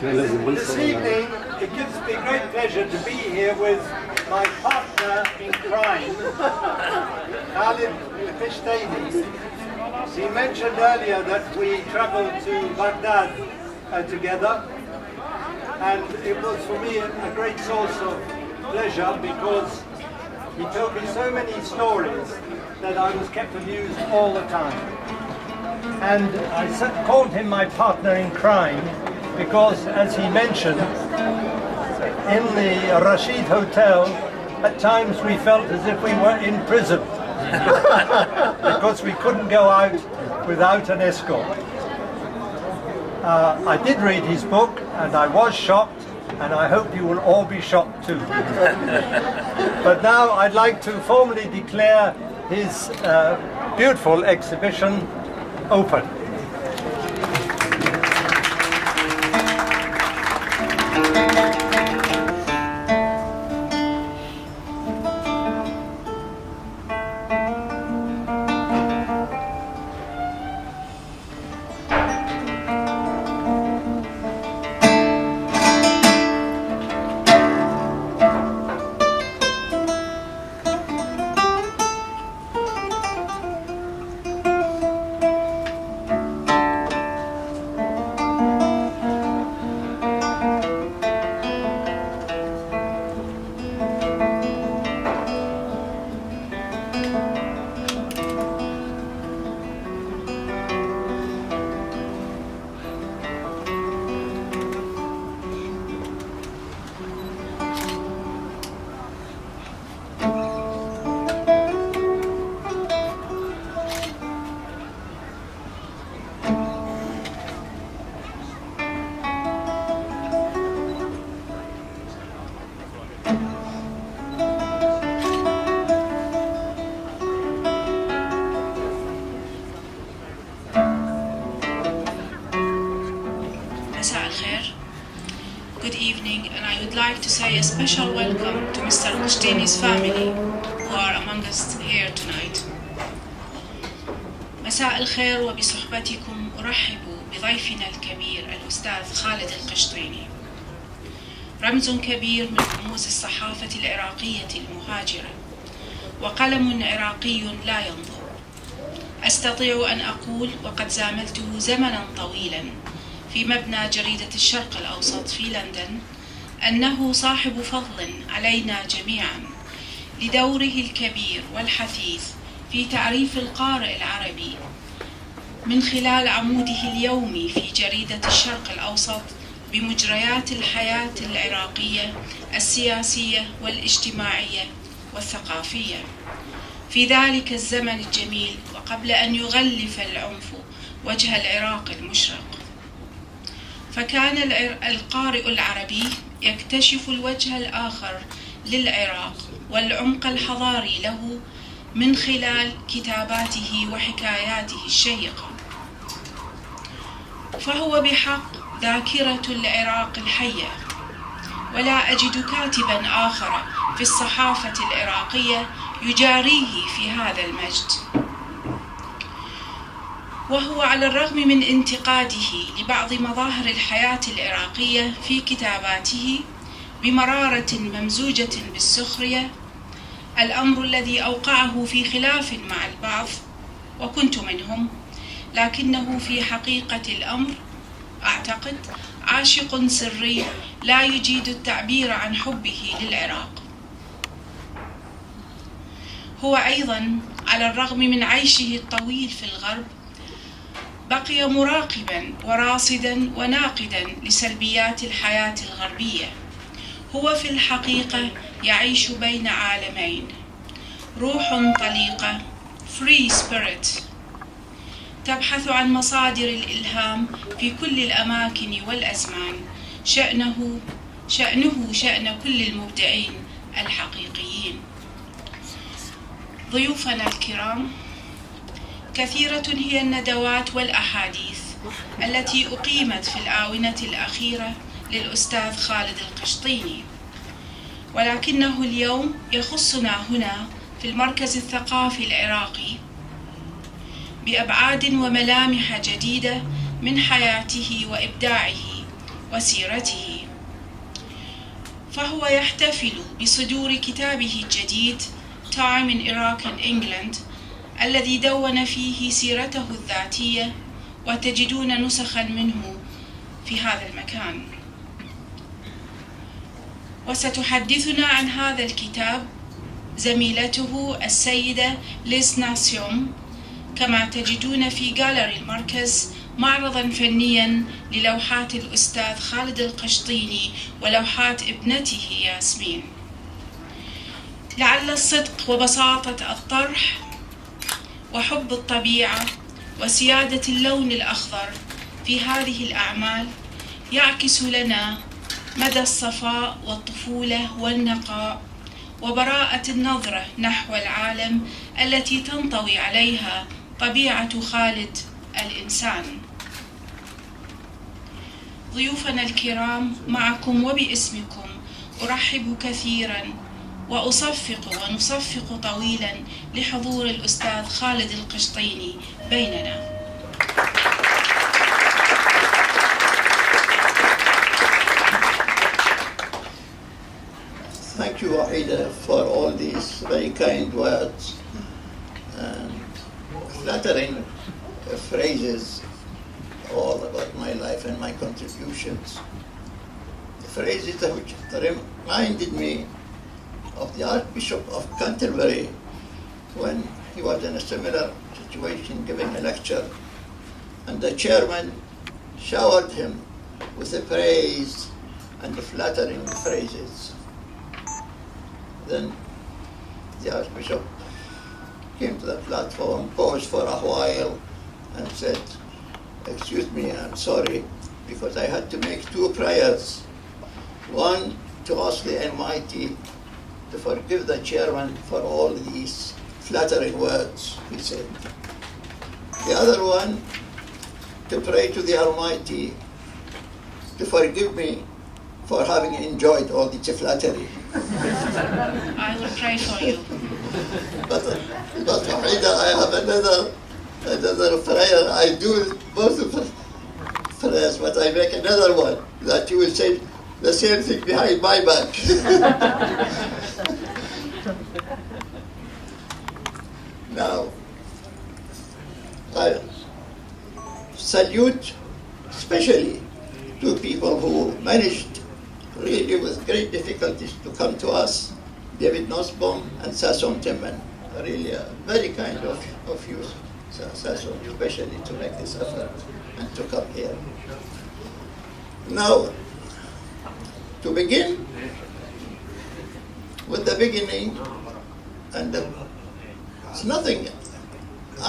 This evening, it gives me great pleasure to be here with my partner in crime, Khalid, the Kishtainy. He mentioned earlier that we travelled to Baghdad together, and it was for me a great source of pleasure because he told me so many stories that I was kept amused all the time. And I called him my partner in crime because, as he mentioned, in the Rashid Hotel, at times we felt as if we were in prison because we couldn't go out without an escort. I did read his book and I was shocked, and I hope you will all be shocked too. But now I'd like to formally declare his beautiful exhibition open. Good evening, and I would like to say a special welcome to Mr. Kishtainey's family who are among us here tonight. مساء الخير، وبصحبتكم أرحب بضيفنا الكبير الأستاذ خالد القشطيني، رمز كبير من رموز الصحافة العراقية المهاجرة، وقلم عراقي لا ينظر. أستطيع أن أقول وقد زاملته زمنا طويلا في مبنى جريدة الشرق الأوسط في لندن أنه صاحب فضل علينا جميعا لدوره الكبير والحثيث في تعريف القارئ العربي من خلال عموده اليومي في جريدة الشرق الأوسط بمجريات الحياة العراقية السياسية والاجتماعية والثقافية في ذلك الزمن الجميل، وقبل أن يغلف العنف وجه العراق المشرق. فكان القارئ العربي يكتشف الوجه الآخر للعراق والعمق الحضاري له من خلال كتاباته وحكاياته الشيقة، فهو بحق ذاكرة العراق الحية، ولا أجد كاتبا آخر في الصحافة العراقية يجاريه في هذا المجد. وهو على الرغم من انتقاده لبعض مظاهر الحياة العراقية في كتاباته بمرارة ممزوجة بالسخرية، الأمر الذي أوقعه في خلاف مع البعض وكنت منهم، لكنه في حقيقة الأمر أعتقد عاشق سري لا يجيد التعبير عن حبه للعراق. هو أيضا على الرغم من عيشه الطويل في الغرب بقي مراقبا وراصدا وناقدا لسلبيات الحياة الغربية. هو في الحقيقة يعيش بين عالمين، روح طليقة free spirit تبحث عن مصادر الإلهام في كل الأماكن والأزمان، شأنه شأن كل المبدعين الحقيقيين. ضيوفنا الكرام، كثيرة هي الندوات والأحاديث التي أقيمت في الآونة الأخيرة للأستاذ خالد القشطيني، ولكنه اليوم يخصنا هنا في المركز الثقافي العراقي بأبعاد وملامح جديدة من حياته وإبداعه وسيرته، فهو يحتفل بصدور كتابه الجديد Time in Iraq and England الذي دون فيه سيرته الذاتية، وتجدون نسخا منه في هذا المكان. وستحدثنا عن هذا الكتاب زميلته السيدة ليز ناسيوم، كما تجدون في جاليري المركز معرضا فنيا للوحات الأستاذ خالد القشطيني ولوحات ابنته ياسمين. لعل الصدق وبساطة الطرح وحب الطبيعة وسيادة اللون الأخضر في هذه الأعمال يعكس لنا مدى الصفاء والطفولة والنقاء وبراءة النظرة نحو العالم التي تنطوي عليها طبيعة خالد الإنسان. ضيوفنا الكرام، معكم وباسمكم أرحب كثيرا وأصفق ونصفق طويلا لحضور الأستاذ خالد القشطيني بيننا. Thank you, Wahida, for all these very kind words and flattering phrases all about my life and my contributions. The phrases which reminded me of the Archbishop of Canterbury when he was in a similar situation giving a lecture, and the chairman showered him with the praise and the flattering phrases. Then the Archbishop came to the platform, paused for a while, and said, "Excuse me, I'm sorry, because I had to make two prayers. One, to ask the Almighty to forgive the chairman for all these flattering words," he said. The other one, to pray to the Almighty to forgive me for having enjoyed all this flattery. I will pray for you. But I have another prayer. I do both of prayers, but I make another one that you will say the same thing behind my back. Now, I salute especially two people who managed really with great difficulties to come to us, David Nussbaum and Sasson Timman. Really very kind of you, Sasson, especially to make this effort and to come here. Now, to begin with the beginning, and it's nothing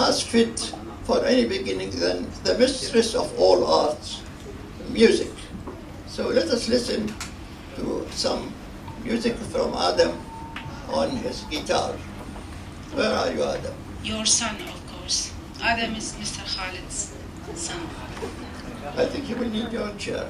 as fit for any beginning than the mistress of all arts, music. So let us listen to some music from Adam on his guitar. Where are you, Adam? Your son, of course. Adam is Mr. Khalid's son. I think you will need your chair.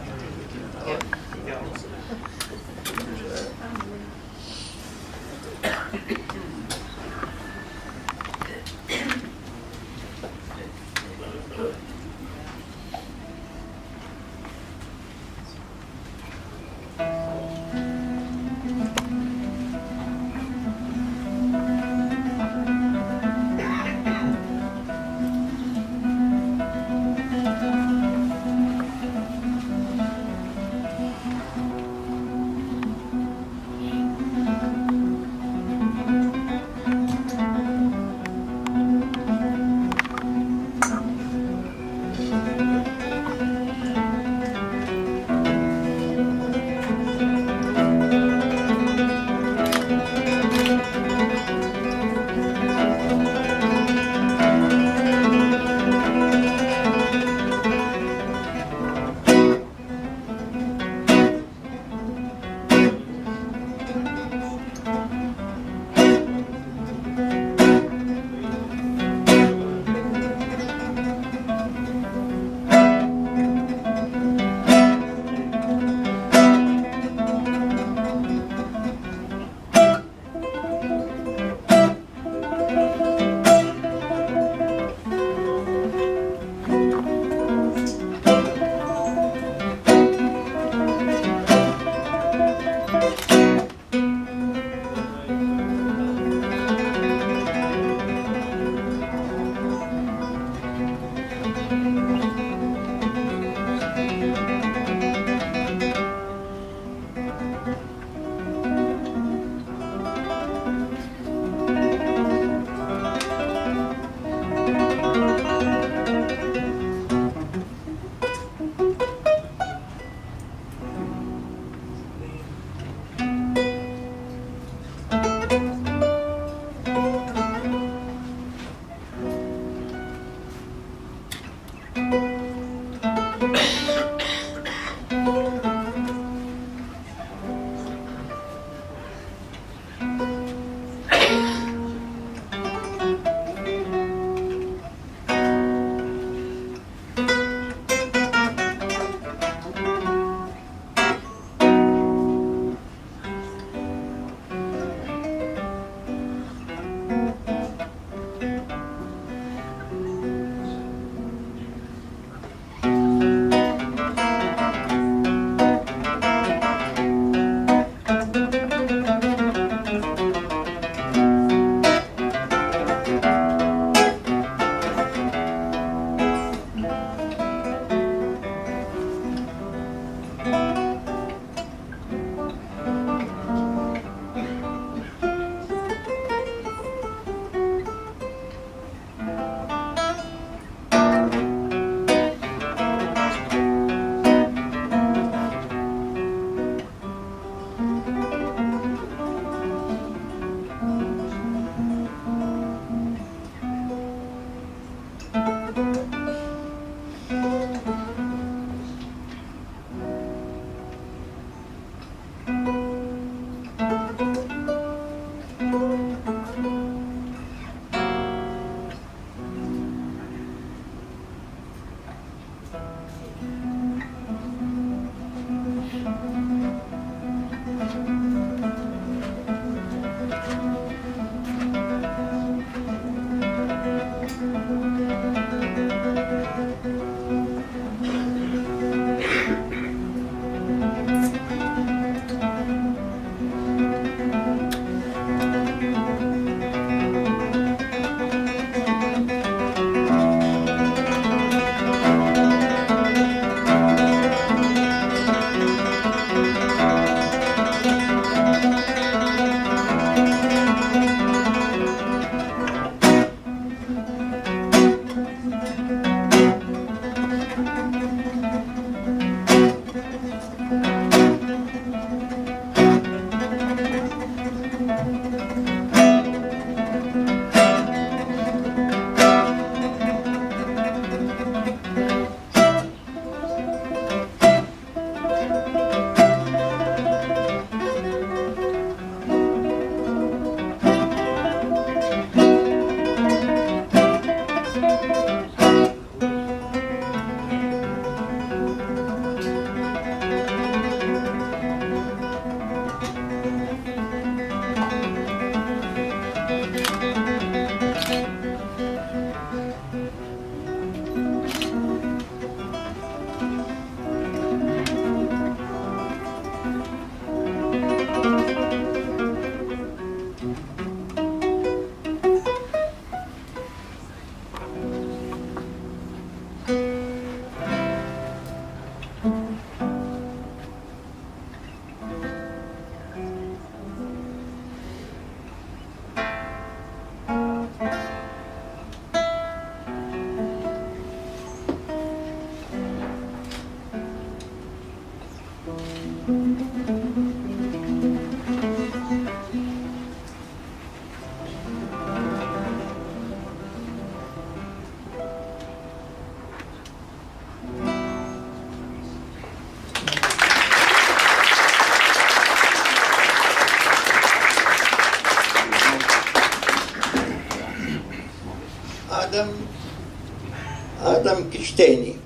Kishtainy,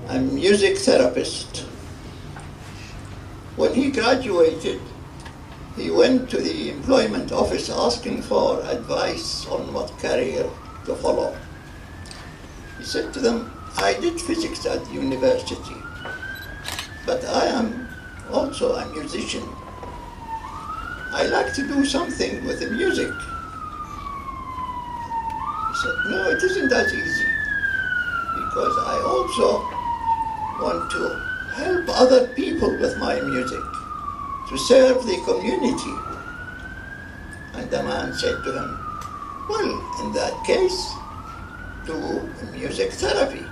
a music therapist. When he graduated, he went to the employment office asking for advice on what career to follow. He said to them, I did physics at university, but I am also a musician. I like to do something with the music. He said, no, it isn't that easy, because I also want to help other people with my music, to serve the community. And the man said to him, well, in that case, do music therapy.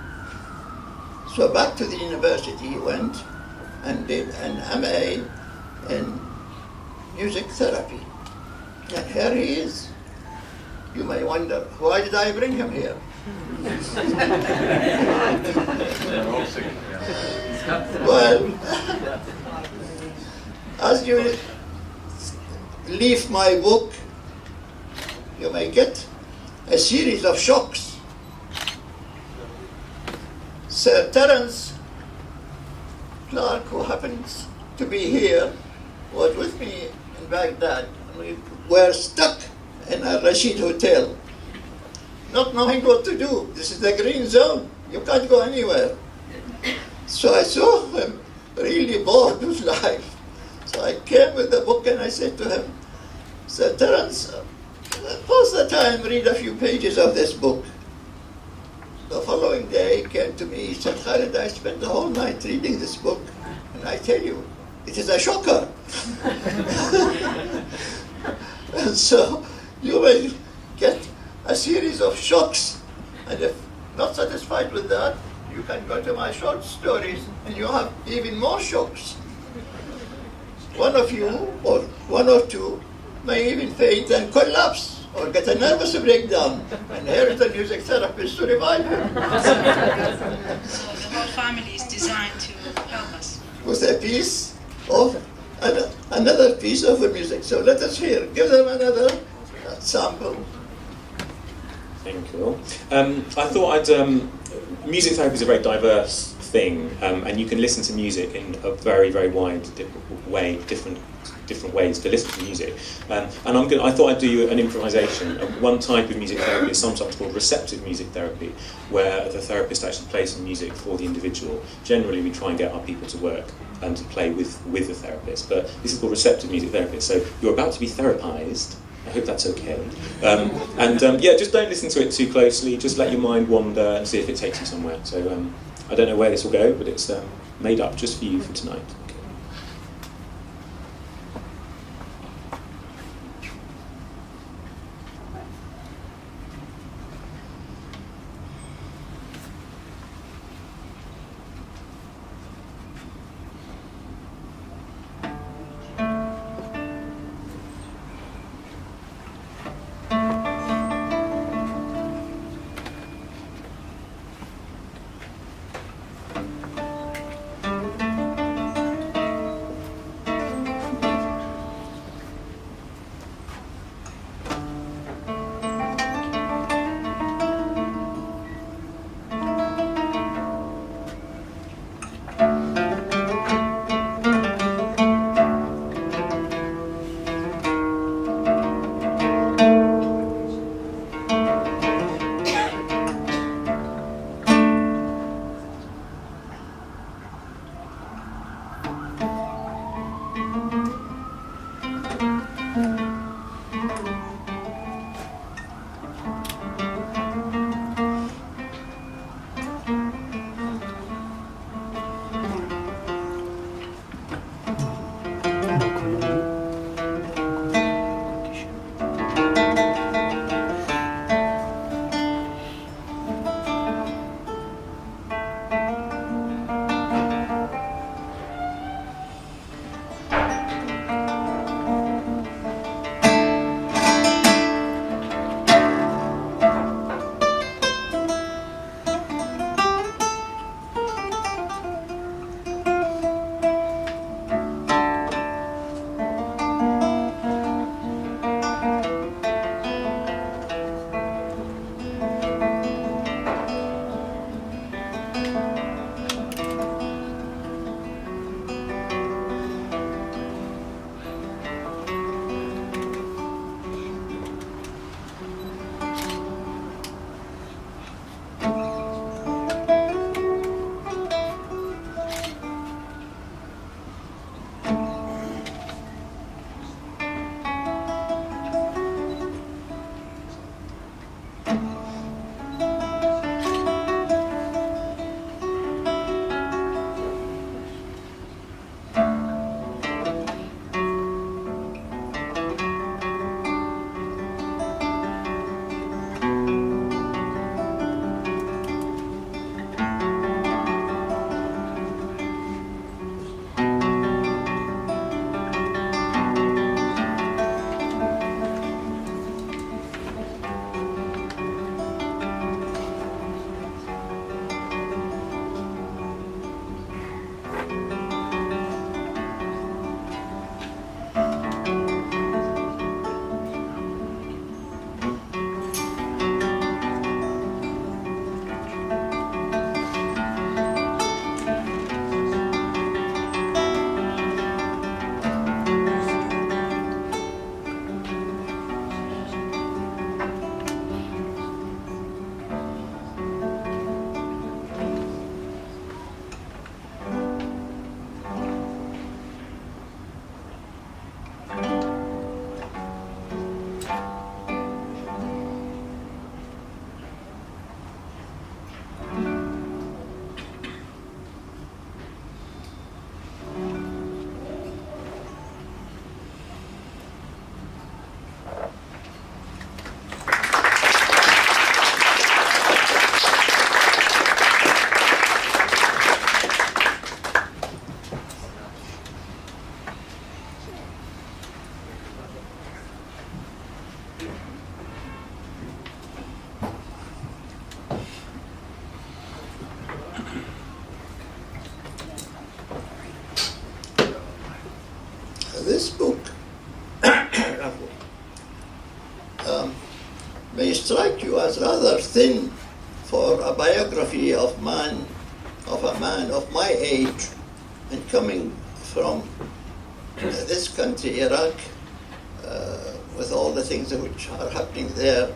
So back to the university he went and did an MA in music therapy. And here he is. You may wonder, why did I bring him here? Well, as you leave my book, you may get a series of shocks. Sir Terence Clark, who happens to be here, was with me in Baghdad, and we were stuck in a Rashid hotel, not knowing what to do. This is the green zone. You can't go anywhere. So I saw him really bored with life. So I came with the book and I said to him, Sir Terence, pause the time, read a few pages of this book. The following day he came to me, he said, Khalid, I spent the whole night reading this book, and I tell you, it is a shocker. And so you will get a series of shocks, and if not satisfied with that, you can go to my short stories and you have even more shocks. One of you, or one or two, may even faint and collapse or get a nervous breakdown, and here is the music therapist to revive him. So the whole family is designed to help us. With a piece of, another piece of the music. So let us hear, give them another sample. Thank you. I thought music therapy is a very diverse thing, and you can listen to music in a very, very wide way, different ways to listen to music. And I thought I'd do an improvisation. One type of music therapy is sometimes called receptive music therapy, where the therapist actually plays some music for the individual. Generally, we try and get our people to work and to play with the therapist, but this is called receptive music therapy. So you're about to be therapized. I hope that's okay. Just don't listen to it too closely. Just let your mind wander and see if it takes you somewhere. So I don't know where this will go, but it's made up just for you for tonight. may strike you as rather thin for a biography of a man of my age, and coming from this country, Iraq, with all the things which are happening there,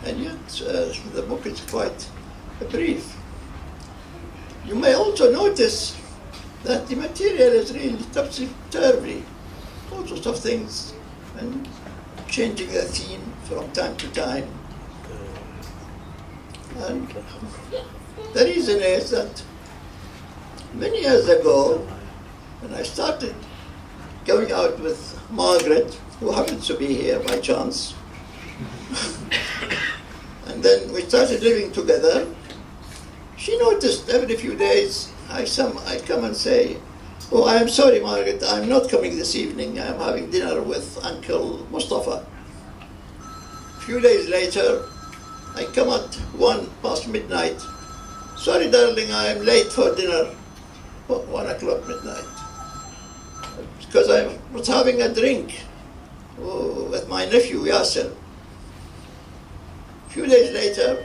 and yet the book is quite brief. You may also notice that the material is really topsy-turvy, all sorts of things, and changing the theme from time to time. And the reason is that many years ago, when I started going out with Margaret, who happens to be here by chance, and then we started living together, she noticed every few days I come and say, "Oh, I am sorry, Margaret, I'm not coming this evening. I'm having dinner with Uncle Mustafa." A few days later, I come at 1:00 "Sorry, darling, I am late for dinner." 1:00 midnight. Because I was having a drink with my nephew, Yasser. A few days later,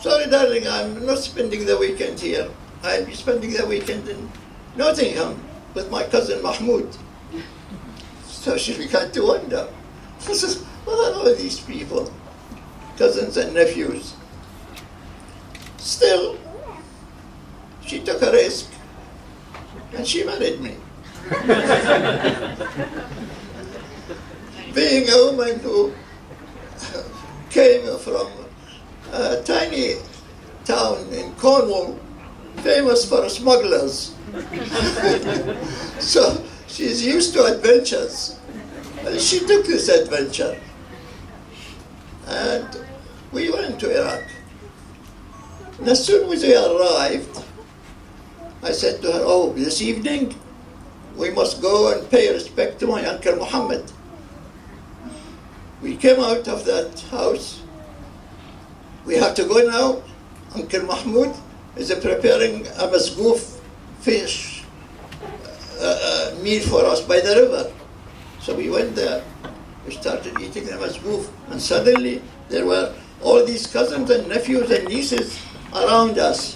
"Sorry, darling, I'm not spending the weekend here. I'll be spending the weekend in Nottingham with my cousin Mahmoud." So she began to wonder, what are all these people, cousins and nephews? Still, she took a risk and she married me. Being a woman who came from a tiny town in Cornwall, famous for smugglers. So she's used to adventures. And she took this adventure. And we went to Iraq. And as soon as we arrived, I said to her, "Oh, this evening we must go and pay respect to my Uncle Muhammad." We came out of that house. "We have to go now. Uncle Mahmoud is preparing a masgoof fish meal for us by the river." So we went there. We started eating the masgoof, and suddenly there were all these cousins and nephews and nieces around us.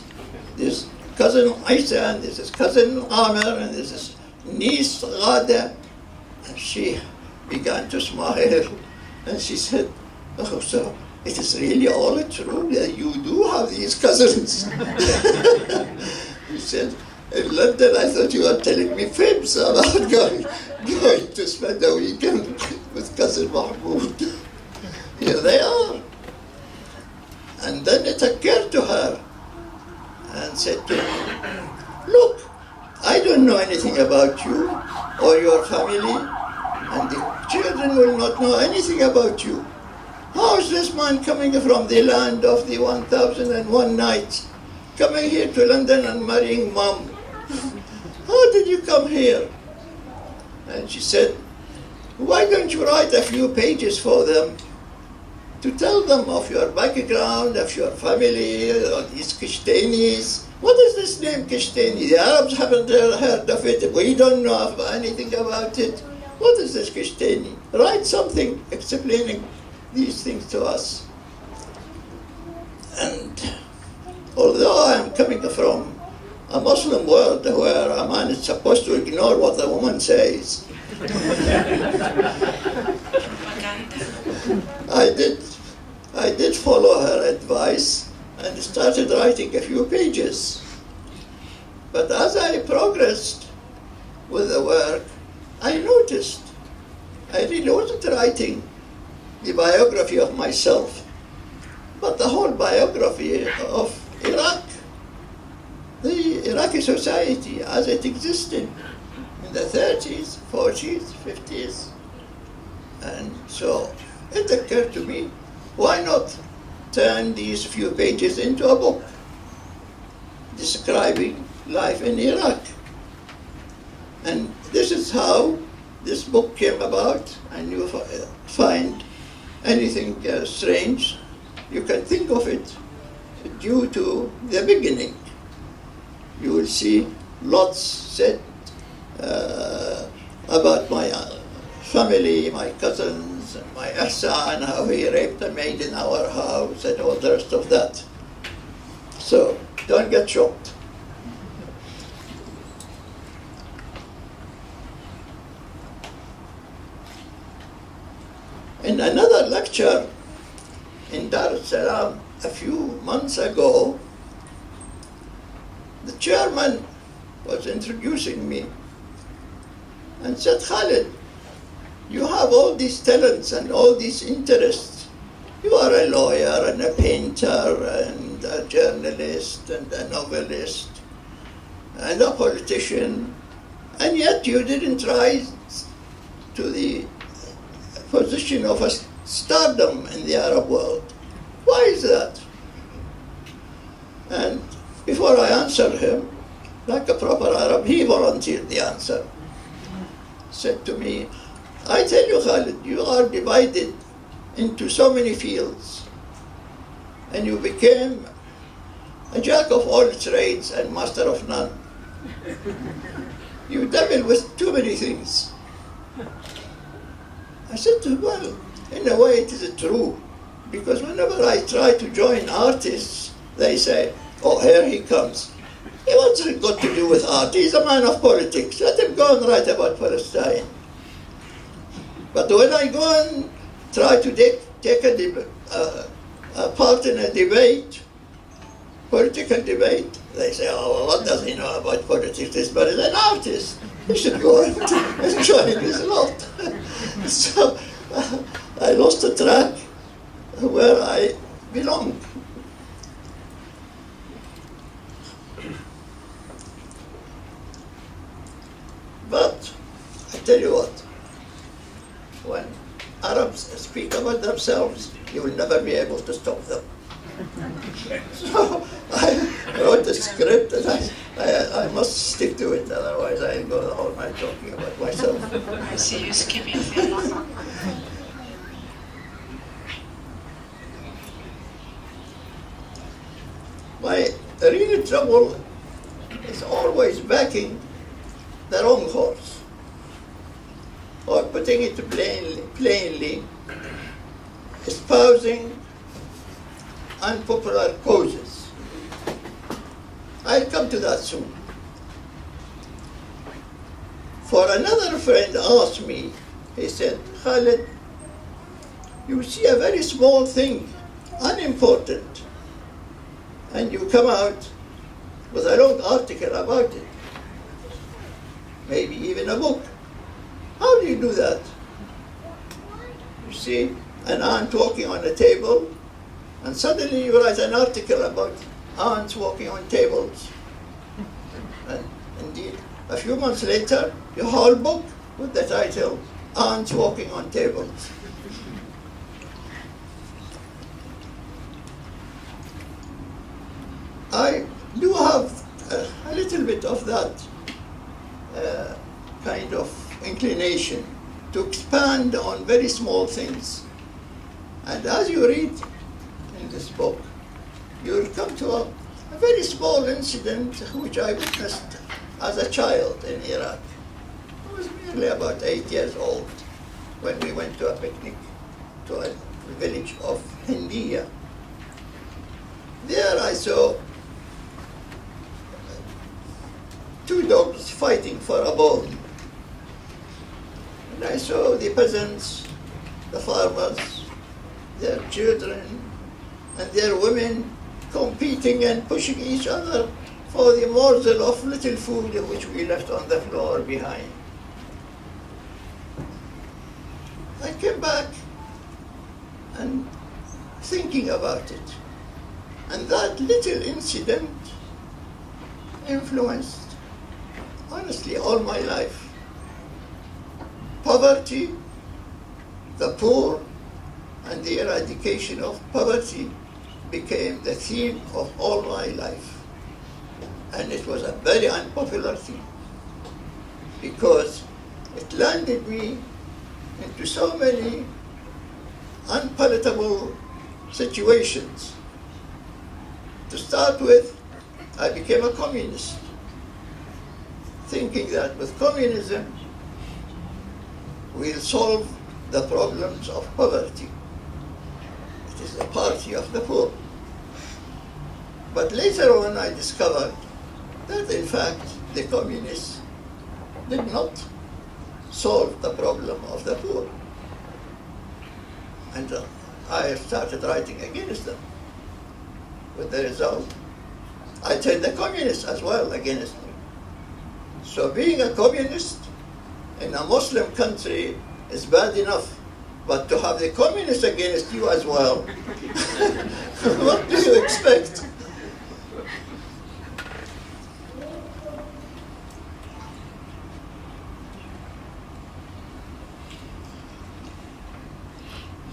This cousin Isa, and this is cousin Amr, and this is niece Ghada. And she began to smile, and she said, "Oh, so it is really all true that you do have these cousins." She said, "In London, I thought you were telling me fibs about going to spend a weekend with cousin Mahmoud." Here they are. And then it occurred to her and said to me, "Look, I don't know anything about you or your family, and the children will not know anything about you. How is this man coming from the land of the 1001 nights, coming here to London and marrying Mom? How did you come here?" And she said, "Why don't you write a few pages for them to tell them of your background, of your family, of these Kishtainis? What is this name Kishtainy? The Arabs haven't heard of it. We don't know anything about it. What is this Kishtainy? Write something explaining these things to us." And although I am coming from a Muslim world where a man is supposed to ignore what the woman says, I did follow her advice and started writing a few pages. But as I progressed with the work, I noticed I really wasn't writing the biography of myself, but the whole biography of Iraq, the Iraqi society as it existed in the 30s, 40s, 50s. And so it occurred to me, why not turn these few pages into a book describing life in Iraq? And this is how this book came about. And you find anything strange, you can think of it due to the beginning. You will see lots said about my family, my cousins, sins and my ihsan, how he raped a maid in our house and all the rest of that. So don't get shocked. In another lecture in Dar es Salaam a few months ago, the chairman was introducing me and said, Khalid, you have all these talents and all these interests. You are a lawyer and a painter and a journalist and a novelist and a politician, and yet you didn't rise to the position of a stardom in the Arab world. Why is that? And before I answered him, like a proper Arab, he volunteered the answer. Said to me, I tell you, Khalid, you are divided into so many fields, and you became a jack of all trades and master of none. You dabble with too many things. I said to him, well, in a way it is true, because whenever I try to join artists, they say, oh, here he comes. He what's it got to do with art? He's a man of politics. Let him go and write about Palestine. But when I go and try to take a part in a debate, political debate, they say, oh, well, what does he know about politics? This man is an artist. He should go and join his lot. So I lost the track where I belong. But I tell you what, when Arabs speak about themselves, you will never be able to stop them. So I wrote a script and I must stick to it, otherwise I'll go the whole night talking about myself. I see you skipping things. My real trouble is always backing the wrong horse, or putting it plainly, espousing unpopular causes. I'll come to that soon. For another friend asked me, he said, Khalid, you see a very small thing, unimportant, and you come out with a long article about it, maybe even a book. How do you do that? You see an ant walking on a table, and suddenly you write an article about ants walking on tables. And indeed, a few months later, your whole book with the title, Ants Walking on Tables. I do have a little bit of that kind of inclination to expand on very small things. And as you read in this book, you'll come to a very small incident which I witnessed as a child in Iraq. I was merely about 8 years old when we went to a picnic to a village of Hindiya. There I saw two dogs fighting for a bone. And I saw the peasants, the farmers, their children, and their women competing and pushing each other for the morsel of little food which we left on the floor behind. I came back and thinking about it. And that little incident influenced, honestly, all my life. Poverty, the poor, and the eradication of poverty became the theme of all my life. And it was a very unpopular theme because it landed me into so many unpalatable situations. To start with, I became a communist, thinking that with communism we'll solve the problems of poverty. It is the party of the poor. But later on I discovered that in fact the communists did not solve the problem of the poor. And I started writing against them. With the result, I turned the communists as well against me. So being a communist in a Muslim country is bad enough, but to have the communists against you as well, what do you expect?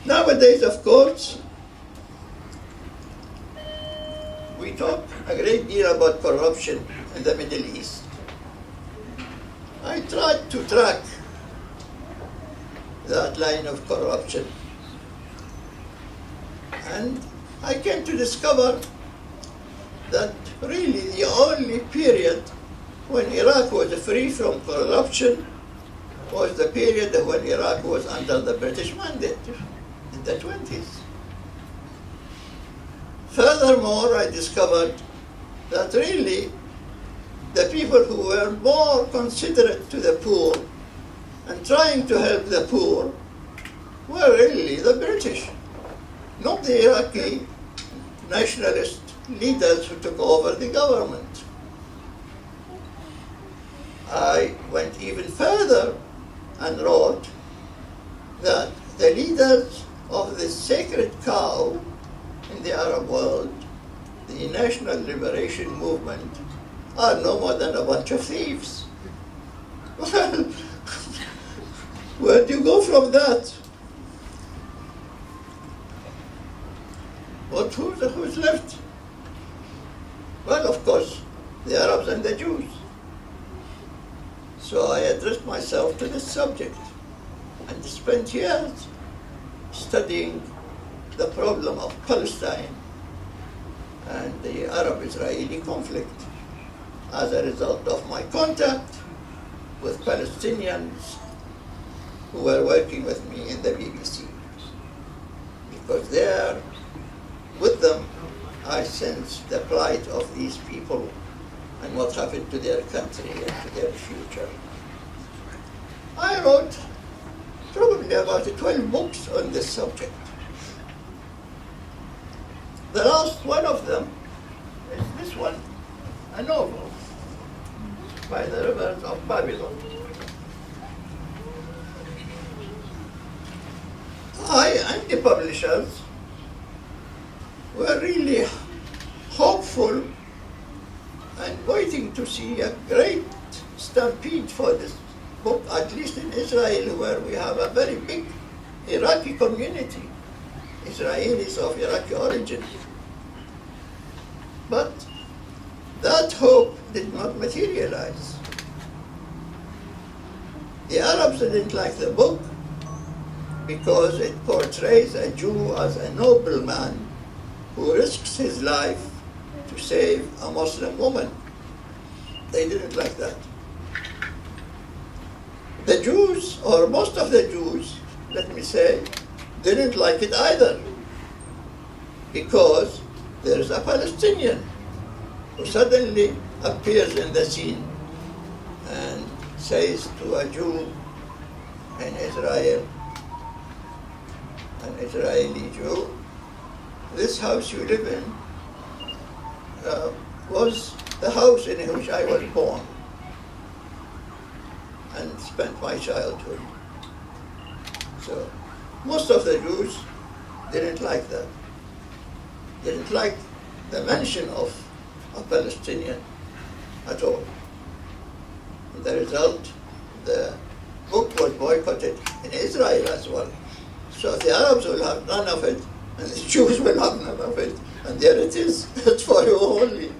Nowadays, of course, we talk a great deal about corruption in the Middle East. I tried to track that line of corruption, and I came to discover that really the only period when Iraq was free from corruption was the period when Iraq was under the British mandate in the 20s. Furthermore, I discovered that really the people who were more considerate to the poor and trying to help the poor were really the British, not the Iraqi nationalist leaders who took over the government. I went even further and wrote that the leaders of the sacred cow in the Arab world, the National Liberation Movement, are no more than a bunch of thieves. Well, where do you go from that? But who's left? Well, of course, the Arabs and the Jews. So I addressed myself to this subject and spent years studying the problem of Palestine and the Arab-Israeli conflict as a result of my contact with Palestinians who were working with me in the BBC. Because there, with them, I sensed the plight of these people and what happened to their country and to their future. I wrote probably about 12 books on this subject. The last one of them is this one, a novel by the rivers of Babylon. I and the publishers were really hopeful and waiting to see a great stampede for this book, at least in Israel, where we have a very big Iraqi community, Israelis of Iraqi origin. But that hope did not materialize. The Arabs didn't like the book because it portrays a Jew as a noble man who risks his life to save a Muslim woman. They didn't like that. The Jews, or most of the Jews, let me say, didn't like it either, because there is a Palestinian who suddenly appears in the scene and says to a Jew in Israel, an Israeli Jew, this house you live in was the house in which I was born and spent my childhood. So most of the Jews didn't like that. Didn't like the mention of a Palestinian at all. And the result, the book was boycotted in Israel as well. So the Arabs will have none of it, and the Jews will have none of it. And there it is, it's for you only.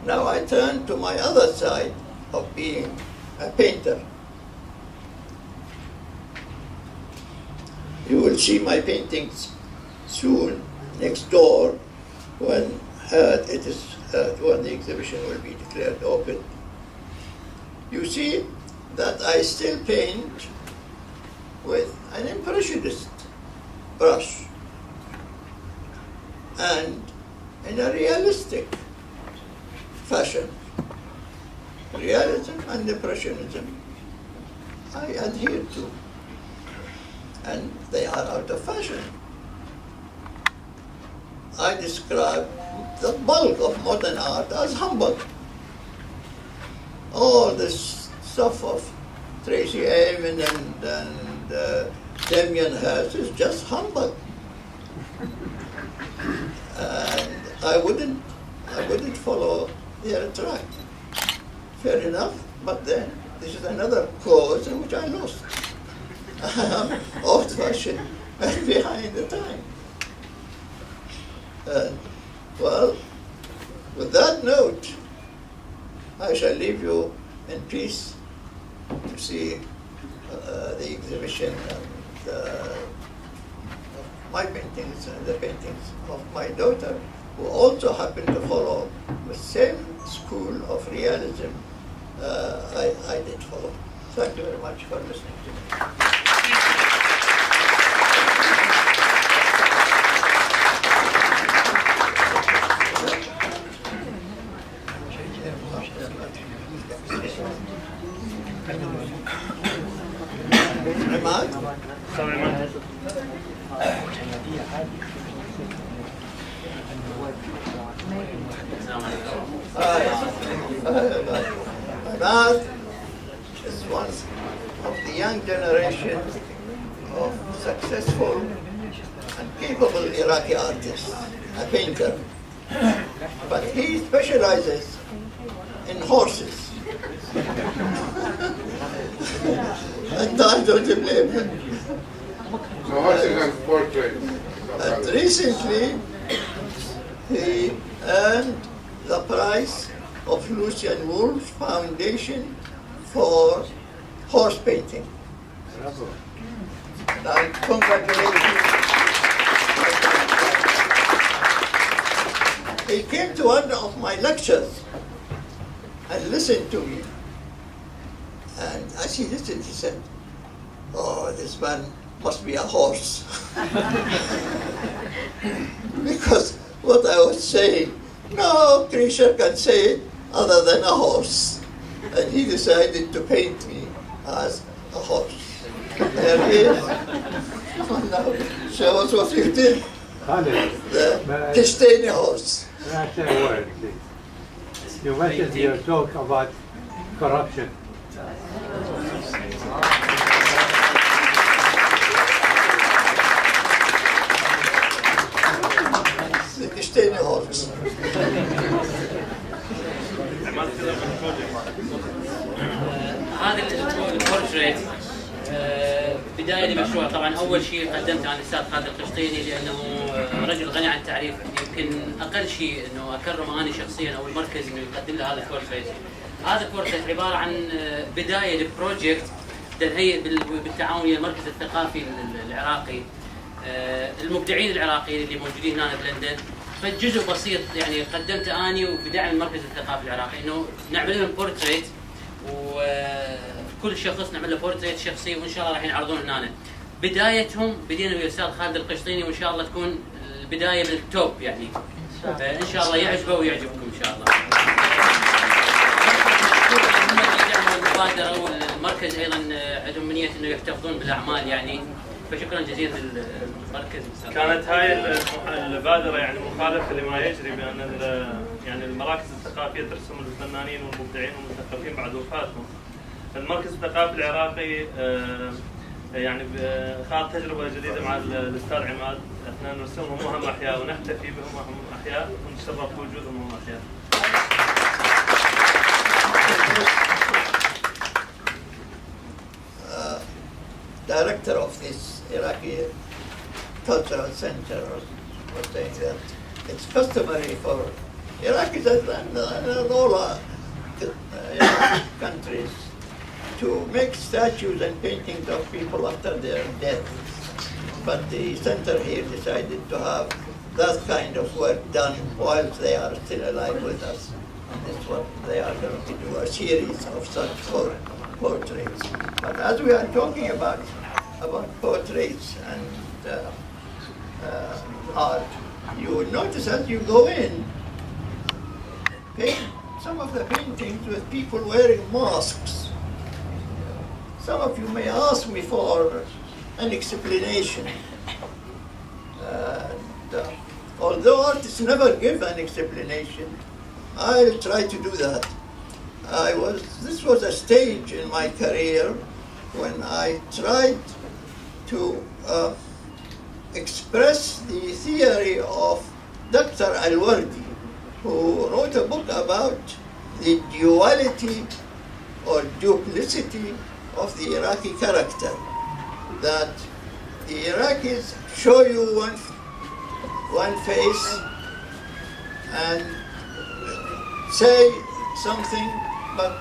Now I turn to my other side of being a painter. You will see my paintings soon next door when it is when the exhibition will be declared open, you see that I still paint with an impressionist brush and in a realistic fashion. Realism and impressionism I adhere to, and they are out of fashion. I describe the bulk of modern art as humbug. All this stuff of Tracy Emin and Damien Hirst is just humbug. And I wouldn't follow their track. Fair enough, but then this is another cause in which I lost. I am old-fashioned and behind the time. Well, with that note, I shall leave you in peace to see the exhibition of my paintings and the paintings of my daughter, who also happened to follow the same school of realism I did follow. Thank you very much for listening to me. Ahmad is one of the young generation of successful and capable Iraqi artists, a painter. But he specializes in horses. And I don't blame him. So horses and portraits. And recently, he earned the prize of Lucian Wolf Foundation for horse painting. And I congratulate him. He came to one of my lectures and listened to me. And as he listened, he said, "Oh, this man must be a horse." Because what I was saying, no creature can say it other than a horse. And he decided to paint me as a horse. There he is. Now, show us what you did. Khalid, The Kishtainy horse. may I say a word, please? You mentioned your talk about corruption. The Kishtainy horse. هذا البورتريت بداية لمشروع. طبعا أول شيء قدمت عن الأستاذ خالد القشطيني لأنه رجل غني عن التعريف. يمكن أقل شيء إنه أكرم أنا شخصيا أو المركز إنه يقدم له هذا البورتريت. هذا البورتريت عبارة عن بداية لبروجكت تنهيئ بالتعاون ويا المركز الثقافي العراقي. المبدعين العراقيين اللي موجودين هنا بلندن، فجزء بسيط يعني قدمته اني وبدعم المركز الثقافي العراقي انه نعمل لهم بورتريت، وكل شخص نعمل له بورتريت شخصي وان شاء الله راح ينعرضون هنا. بدايتهم بدينا ويا الاستاذ خالد القشطيني وان شاء الله تكون البدايه من التوب يعني. ان شاء الله يعجبه ويعجبكم ان شاء الله. المبادره والمركز ايضا عندهم نيه انه يحتفظون بالاعمال يعني. فشكرا جزيلا للمركز. كانت هاي المبادره يعني مخالفه لما يجري بان يعني المراكز الثقافيه ترسم الفنانين والمبدعين والمثقفين بعد وفاتهم. المركز الثقافي العراقي يعني خاض تجربه جديده مع الاستاذ عماد، احنا نرسمهم وهم احياء ونحتفي بهم وهم احياء ونتشرف بوجودهم وهم احياء. Director of this Iraqi Cultural Center was saying that it's customary for Iraqis and all countries to make statues and paintings of people after their death. But the center here decided to have that kind of work done while they are still alive with us. And that's what they are going to do, a series of such portraits. But as we are talking about portraits and art, you will notice as you go in, some of the paintings with people wearing masks. Some of you may ask me for an explanation. Although artists never give an explanation, I'll try to do that. This was a stage in my career when I tried to express the theory of Dr. Al-Wardi, who wrote a book about the duality or duplicity of the Iraqi character. That the Iraqis show you one face and say something, but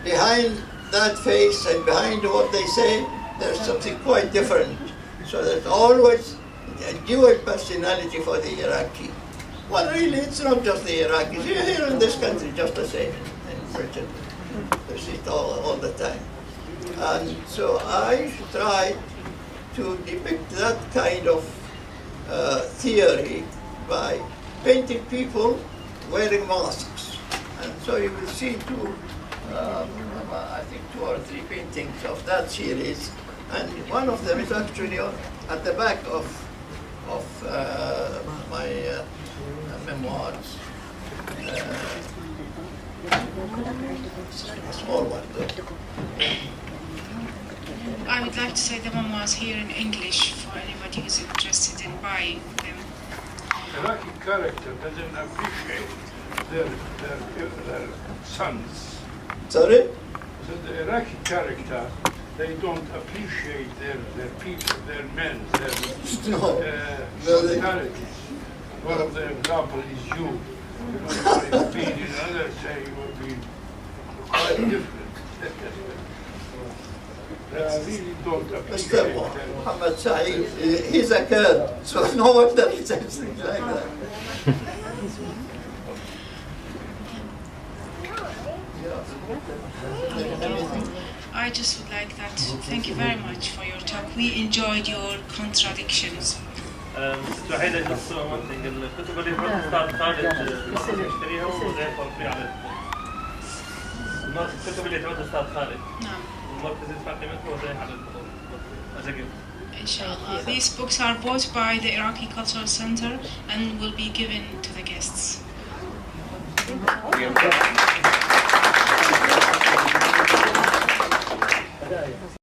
behind that face and behind what they say, there's something quite different. So there's always a dual personality for the Iraqi. Well, really, it's not just the Iraqis. You're here in this country just the same, in Britain. You see it all the time. And so I tried to depict that kind of theory by painting people wearing masks. And so you will see I think two or three paintings of that series. And one of them is actually at the back of my memoirs. A small one, though. I would like to say the memoirs here in English for anybody who's interested in buying them. Iraqi character doesn't appreciate their sons. Sorry? So the Iraqi character, they don't appreciate their people, their men, their personalities. One of the examples is you. You know, you've been in others say you have been quite different. They really don't appreciate Mr. Muhammad Saeed, he's a Kurd, so no wonder he says things like that. I just would like that. Thank you very much for your talk. We enjoyed your contradictions. وحيدة just one thing. الكتب اللي تود أستاذ خالد يشتريها وزي فرقي على الكتب اللي تود أستاذ خالد. نعم. المركز يدفع قيمتها وزي على الكتب. As a gift. Inshallah. These books are bought by the Iraqi Cultural Center and will be given to the guests.